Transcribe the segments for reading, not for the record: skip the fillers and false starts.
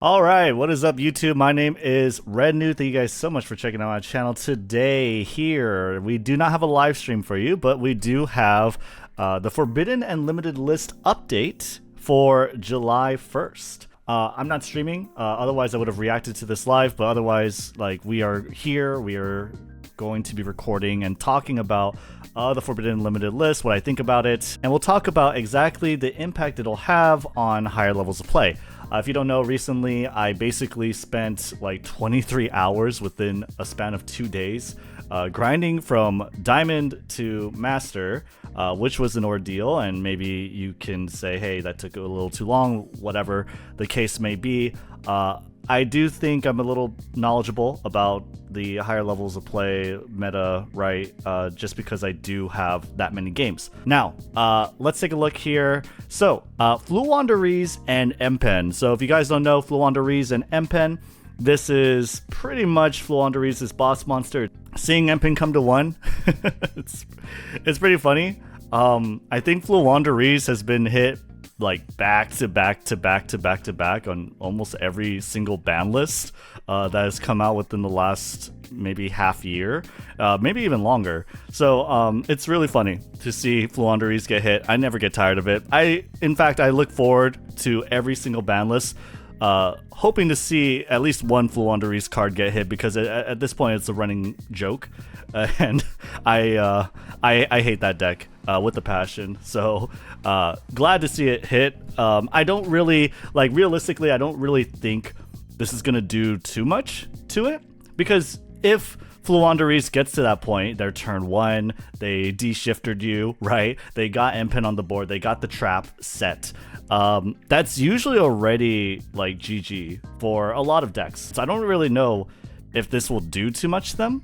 All right, what is up, YouTube? My name is Rednu. Thank you guys so much for checking out my channel today. Here, we do not have a live stream for you, but we do have the Forbidden and Limited List update for July 1st. I'm not streaming, otherwise I would have reacted to this live, but otherwise, like, we are here, we are going to be recording and talking about the Forbidden Limited List, what I think about it, and we'll talk about exactly the impact it'll have on higher levels of play. If you don't know, recently I basically spent like 23 hours within a span of 2 days grinding from Diamond to Master, which was an ordeal, and maybe you can say, hey, that took a little too long, whatever the case may be. I do think I'm a little knowledgeable about the higher levels of play meta, right? Just because I do have that many games. Now, let's take a look here. So, Fluwandereeze and Empen. So if you guys don't know Fluwandereeze and Empen, this is pretty much Fluwandereeze's boss monster. Seeing Empen come to one, it's pretty funny. I think Fluwandereeze has been hit like back to back to back to back to back on almost every single ban list that has come out within the last maybe half year, maybe even longer. So it's really funny to see Fluwandereeze get hit. I never get tired of it. In fact, I look forward to every single ban list, hoping to see at least one Fluwandereeze card get hit, because at this point it's a running joke, and I hate that deck with a passion. So glad to see it hit. I don't really, like, realistically, I don't really think this is gonna do too much to it, because if Fluwandereeze gets to that point, their turn one, they de-shifted you, right? They got Empen on the board, they got the trap set. That's usually already like GG for a lot of decks. So I don't really know if this will do too much to them,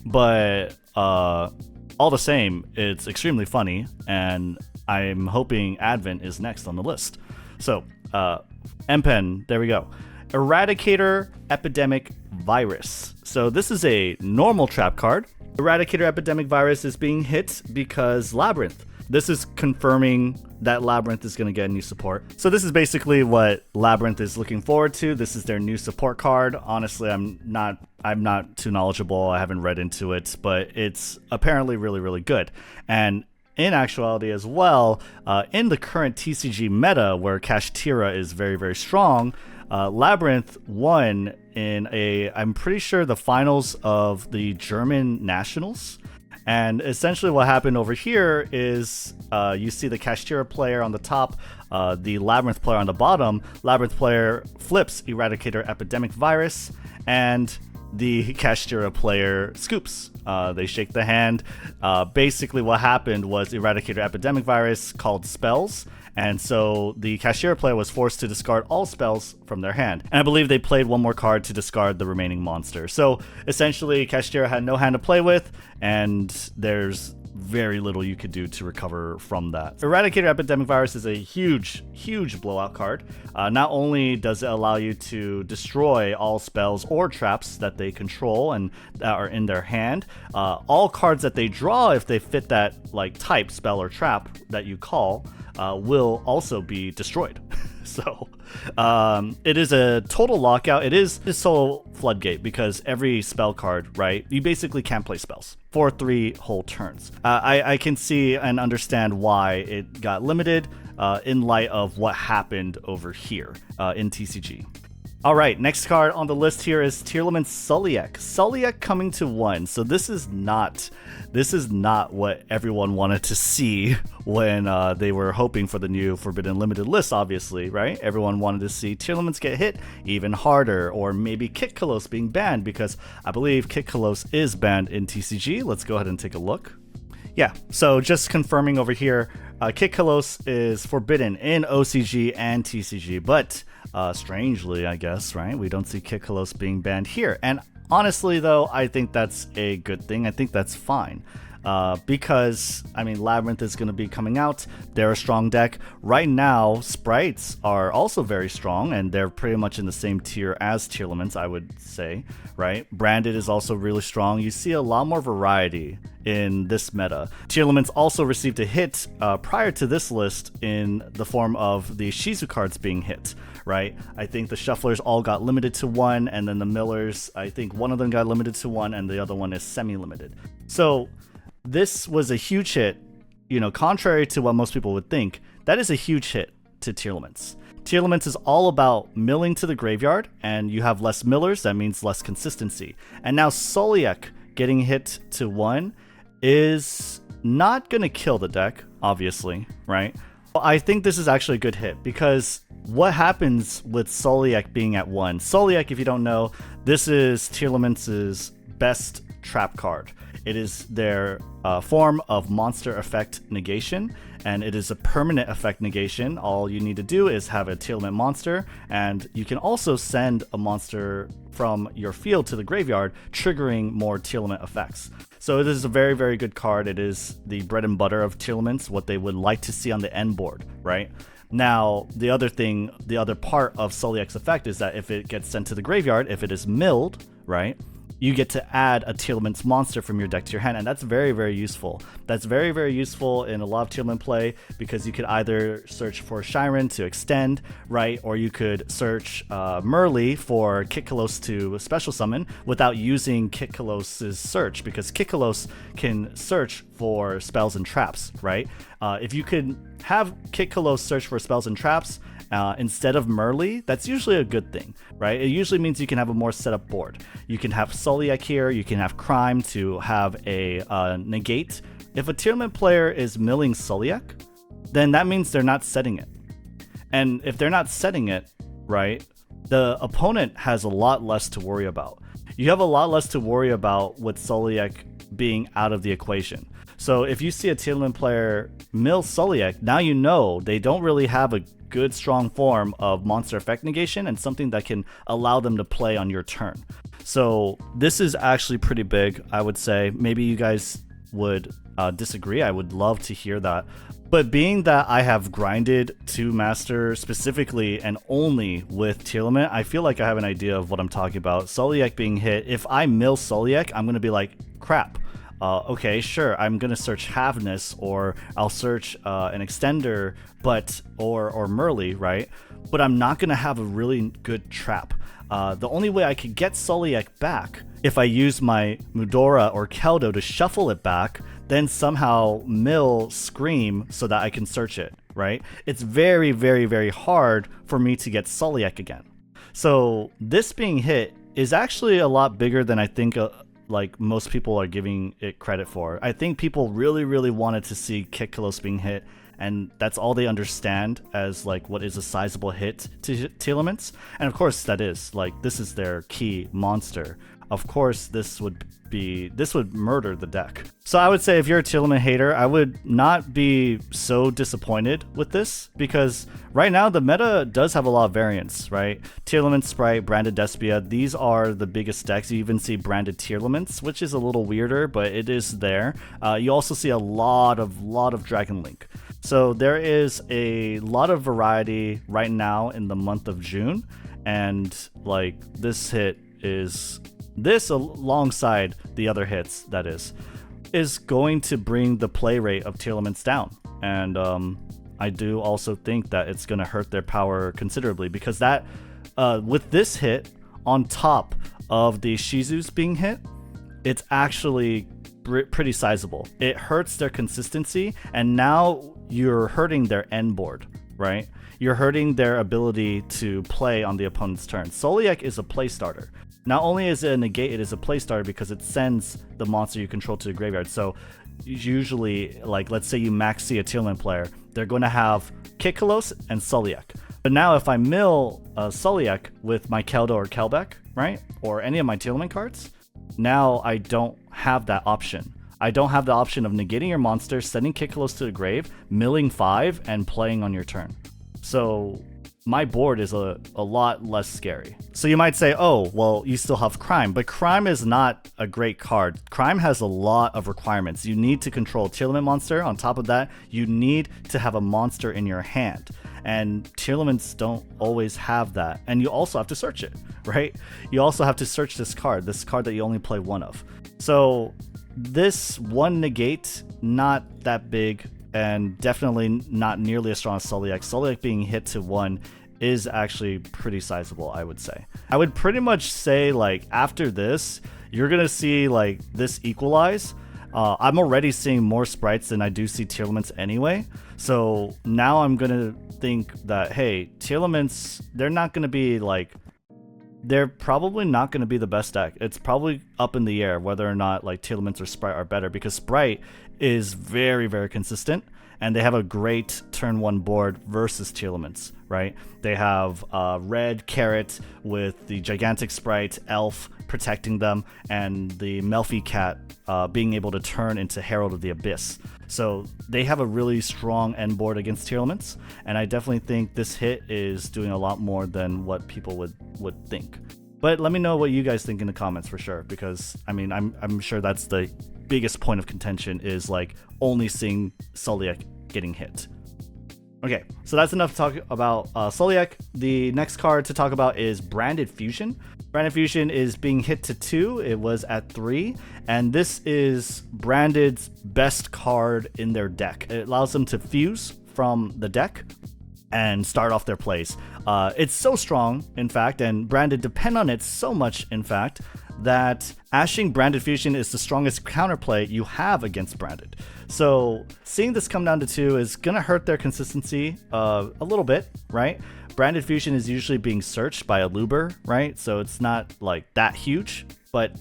but all the same, it's extremely funny, and I'm hoping Advent is next on the list. So, Empen, there we go. Eradicator Epidemic Virus. So this is a normal trap card. Eradicator Epidemic Virus is being hit because Labyrinth. This is confirming that Labyrinth is going to get new support. So this is basically what Labyrinth is looking forward to. This is their new support card. Honestly, I'm not too knowledgeable. I haven't read into it, but it's apparently really, really good. And in actuality as well, in the current TCG meta, where Kashtira is very, very strong, Labyrinth won in I'm pretty sure, the finals of the German Nationals. And essentially what happened over here is you see the Kashtira player on the top, the Labyrinth player on the bottom. Labyrinth player flips Eradicator Epidemic Virus, and the Kashtira player scoops. They shake the hand. Basically what happened was Eradicator Epidemic Virus called spells, and so the Kashtira player was forced to discard all spells from their hand. And I believe they played one more card to discard the remaining monster. So essentially Kashtira had no hand to play with, and there's very little you could do to recover from that. Eradicator Epidemic Virus is a huge, huge blowout card. Not only does it allow you to destroy all spells or traps that they control and that are in their hand, all cards that they draw, if they fit that like type, spell, or trap that you call, will also be destroyed. So it is a total lockout. It is a solo floodgate, because every spell card, right, you basically can't play spells for 3 whole turns. I can see and understand why it got limited in light of what happened over here in TCG. All right, next card on the list here is Tearlaments Sulliek. Sulliek coming to 1. So this is not what everyone wanted to see when they were hoping for the new Forbidden Limited List, obviously, right? Everyone wanted to see Tearlaments get hit even harder, or maybe Kit Kalos being banned, because I believe Kit Kalos is banned in TCG. Let's go ahead and take a look. Yeah, so just confirming over here, Kit Kalos is forbidden in OCG and TCG, but strangely, I guess, right, we don't see Kit Kalos being banned here. And honestly, though, I think that's a good thing. I think that's fine. because, I mean, Labyrinth is going to be coming out. They're a strong deck. Right now, Sprites are also very strong, and they're pretty much in the same tier as Tearlaments, I would say, right? Branded is also really strong. You see a lot more variety in this meta. Tearlaments also received a hit prior to this list in the form of the Shizu cards being hit, right? I think the Shufflers all got limited to 1, and then the Millers, I think one of them got limited to 1, and the other one is semi-limited. So this was a huge hit, you know, contrary to what most people would think. That is a huge hit to Tearlaments. Tearlaments is all about milling to the graveyard, and you have less millers, that means less consistency. And now Sulliek getting hit to 1 is not going to kill the deck, obviously, right? But I think this is actually a good hit, because what happens with Sulliek being at 1? Sulliek, if you don't know, this is Tearlaments' best trap card. It is their form of monster effect negation, and it is a permanent effect negation. All you need to do is have a Tearlament monster, and you can also send a monster from your field to the graveyard, triggering more Tearlament effects. So it is a very, very good card. It is the bread and butter of Tearlaments, what they would like to see on the end board, right? Now, the other part of Sulliek's effect is that if it gets sent to the graveyard, if it is milled, right, you get to add a Tearlaments monster from your deck to your hand, and that's very, very useful. That's very, very useful in a lot of Tearlament play, because you could either search for Shiren to extend, right, or you could search Merly for Kitkalos to special summon without using Kitkalos' search, because Kitkalos can search for spells and traps, right? If you could have Kitkalos search for spells and traps instead of Merly, that's usually a good thing, right? It usually means you can have a more set up board. You can have Sulliek here, you can have Crime to have a negate. If a Tearlament player is milling Sulliek, then that means they're not setting it. And if they're not setting it, right, the opponent has a lot less to worry about. You have a lot less to worry about with Sulliek being out of the equation. So if you see a Tearlament player mill Sulliek, now you know they don't really have a good strong form of monster effect negation and something that can allow them to play on your turn. So this is actually pretty big, I would say. Maybe you guys would disagree. I would love to hear that. But being that I have grinded to Master specifically and only with Tearlament, I feel like I have an idea of what I'm talking about. Sulliek being hit, if I mill Sulliek, I'm going to be like, crap. Okay, sure, I'm gonna search Havness, or I'll search an extender, or Merly, right? But I'm not gonna have a really good trap. The only way I could get Sulliek back, if I use my Mudora or Keldo to shuffle it back, then somehow mill Scream so that I can search it, right? It's very, very, very hard for me to get Sulliek again. So this being hit is actually a lot bigger than I think like most people are giving it credit for. I think people really, really wanted to see Kitkalos being hit, and that's all they understand as like what is a sizable hit to Tearlaments. And of course that is, like, this is their key monster. Of course this would murder the deck. So I would say if you're a Tearlament hater, I would not be so disappointed with this, because right now the meta does have a lot of variance, right? Tearlament, Sprite, Branded Despia, these are the biggest decks. You even see Branded Tearlaments, which is a little weirder, but it is there. You also see a lot of Dragon Link. So there is a lot of variety right now in the month of June, and like this hit is, this alongside the other hits, that is going to bring the play rate of Tearlaments down. And I do also think that it's going to hurt their power considerably, because that with this hit on top of the Shizus being hit, it's actually pretty sizable. It hurts their consistency, and now you're hurting their end board, right? You're hurting their ability to play on the opponent's turn. Sulliek is a play starter. Not only is it a negate, it is a play starter because it sends the monster you control to the graveyard. So usually, like, let's say you max see a Tearlament player, they're going to have Kitkalos and Sulliek. But now if I mill Sulliek with my Keldo or Kelbeck, right, or any of my Tearlament cards, now I don't have that option. I don't have the option of negating your monster, sending Kitkalos to the grave, milling 5, and playing on your turn. So my board is a lot less scary. So you might say, oh, well, you still have Crime, but Crime is not a great card. Crime has a lot of requirements. You need to control Tearlament monster. On top of that, you need to have a monster in your hand. And Tearlaments don't always have that. And you also have to search it, right? You also have to search this card that you only play one of. So this one negate, not that big, and definitely not nearly as strong as Sulliek. Sulliek being hit to 1 is actually pretty sizable, I would say. I would pretty much say, like, after this, you're gonna see like this equalize. I'm already seeing more Sprites than I do see Tearlaments anyway. So now I'm gonna think that, hey, Tearlaments, they're probably not going to be the best deck. It's probably up in the air whether or not like Tearlaments or Sprite are better, because Sprite is very, very consistent and they have a great turn 1 board versus Tearlaments, right? They have red carrot with the gigantic Sprite, elf protecting them, and the Melfi cat being able to turn into Herald of the Abyss. So they have a really strong end board against Tearlaments, and I definitely think this hit is doing a lot more than what people would think. But let me know what you guys think in the comments for sure, because I mean, I'm sure that's the biggest point of contention, is like only seeing Sulliek getting hit. Okay, so that's enough to talk about Sulliek. The next card to talk about is Branded Fusion. Branded Fusion is being hit to 2. It was at 3, and this is Branded's best card in their deck. It allows them to fuse from the deck and start off their plays. It's so strong, in fact, and Branded depend on it so much, in fact, that ashing Branded Fusion is the strongest counterplay you have against Branded. So seeing this come down to 2 is gonna hurt their consistency a little bit, right? Branded Fusion is usually being searched by a Luber, right? So it's not like that huge, but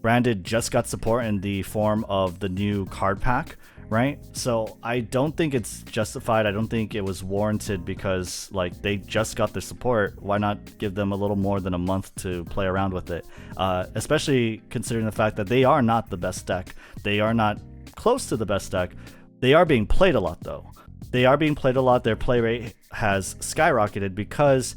Branded just got support in the form of the new card pack, right? So I don't think it's justified. I don't think it was warranted, because like they just got the support. Why not give them a little more than a month to play around with it? Especially considering the fact that they are not the best deck. They are not close to the best deck. They are being played a lot though. They are being played a lot. Their play rate has skyrocketed because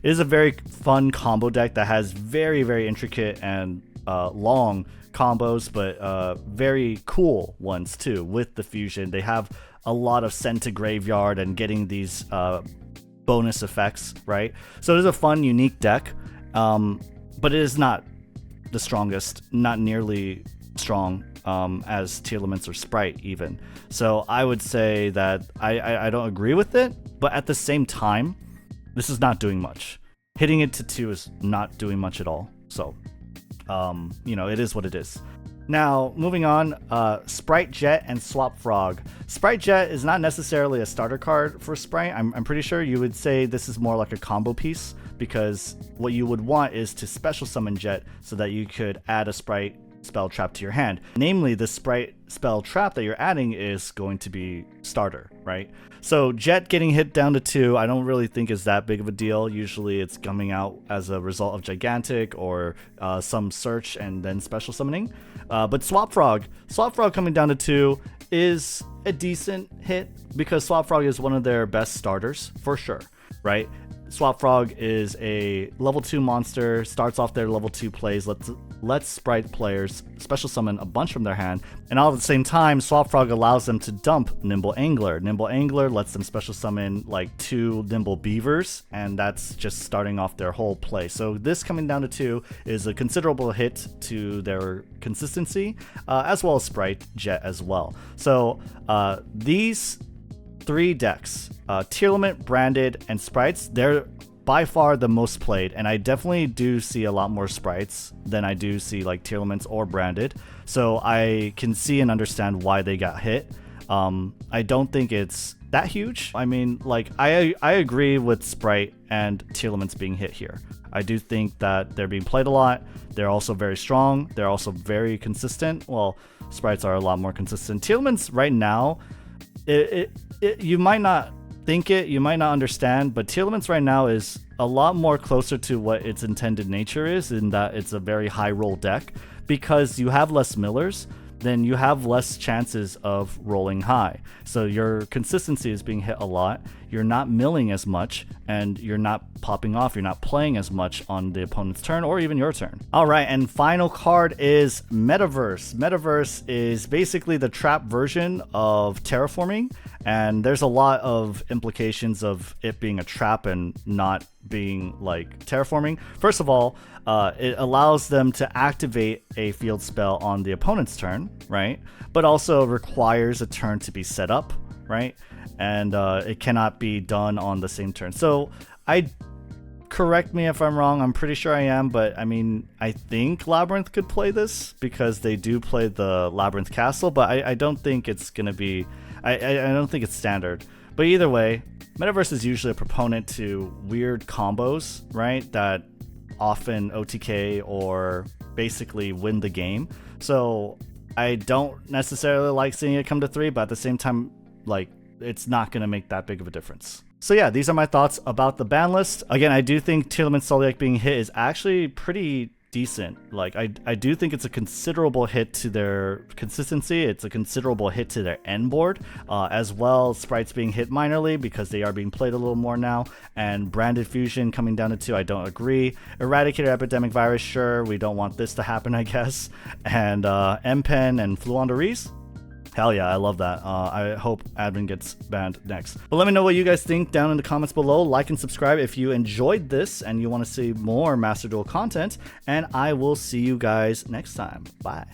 it is a very fun combo deck that has very, very intricate and long combos, but very cool ones too. With the fusion, they have a lot of send to graveyard and getting these bonus effects, right? So it is a fun, unique deck, but it is not the strongest, not nearly strong as Tearlaments or Sprite even. So I would say that I don't agree with it, but at the same time, this is not doing much. Hitting it to 2 is not doing much at all. So you know, it is what it is. Now, moving on, Sprite Jet and Swap Frog. Sprite Jet is not necessarily a starter card for Sprite. I'm pretty sure you would say this is more like a combo piece, because what you would want is to special summon Jet so that you could add a Sprite spell trap to your hand. Namely, the Sprite spell trap that you're adding is going to be starter, right? So Jet getting hit down to 2, I don't really think is that big of a deal. Usually it's coming out as a result of Gigantic or some search and then special summoning. But Swap Frog coming down to 2 is a decent hit, because Swap Frog is one of their best starters for sure, right? Swap Frog is a level 2 monster, starts off their level 2 plays, lets Sprite players special summon a bunch from their hand, and all at the same time, Swap Frog allows them to dump Nimble Angler. Nimble Angler lets them special summon like 2 Nimble Beavers, and that's just starting off their whole play. So this coming down to 2 is a considerable hit to their consistency, as well as Sprite Jet as well. So these 3 decks, Tearlament, Branded, and Sprites, they're by far the most played, and I definitely do see a lot more Sprites than I do see like Tearlaments or Branded, so I can see and understand why they got hit. I don't think it's that huge. I mean, like, I agree with Sprite and Tearlaments being hit here. I do think that they're being played a lot. They're also very strong. They're also very consistent. Well, Sprites are a lot more consistent. Tearlaments right now, you might not think it, you might not understand, but Tearlaments right now is a lot more closer to what its intended nature is, in that it's a very high roll deck, because you have less millers. then you have less chances of rolling high. So your consistency is being hit a lot, you're not milling as much, and you're not popping off, you're not playing as much on the opponent's turn or even your turn. All right, and final card is Metaverse. Metaverse is basically the trap version of terraforming, and there's a lot of implications of it being a trap and not being like terraforming. First of all, it allows them to activate a field spell on the opponent's turn, right? But also requires a turn to be set up, right? And it cannot be done on the same turn. So correct me if I'm wrong, I'm pretty sure I am, but I mean, I think Labyrinth could play this because they do play the Labyrinth Castle, but I don't think it's gonna be, I don't think it's standard. But either way, Metaverse is usually a proponent to weird combos, right? That often OTK or basically win the game. So I don't necessarily like seeing it come to 3, but at the same time, like, it's not going to make that big of a difference. So yeah, these are my thoughts about the ban list. Again, I do think Tearlaments Sulliek being hit is actually pretty decent. Like, I do think it's a considerable hit to their consistency. It's a considerable hit to their end board, as well. Sprites being hit minorly because they are being played a little more now, and Branded Fusion coming down to 2, I don't agree. Eradicator Epidemic Virus, sure, we don't want this to happen, I guess. And MPen and Fluon de Rees, hell yeah, I love that. I hope admin gets banned next. But let me know what you guys think down in the comments below. Like and subscribe if you enjoyed this and you want to see more Master Duel content. And I will see you guys next time. Bye.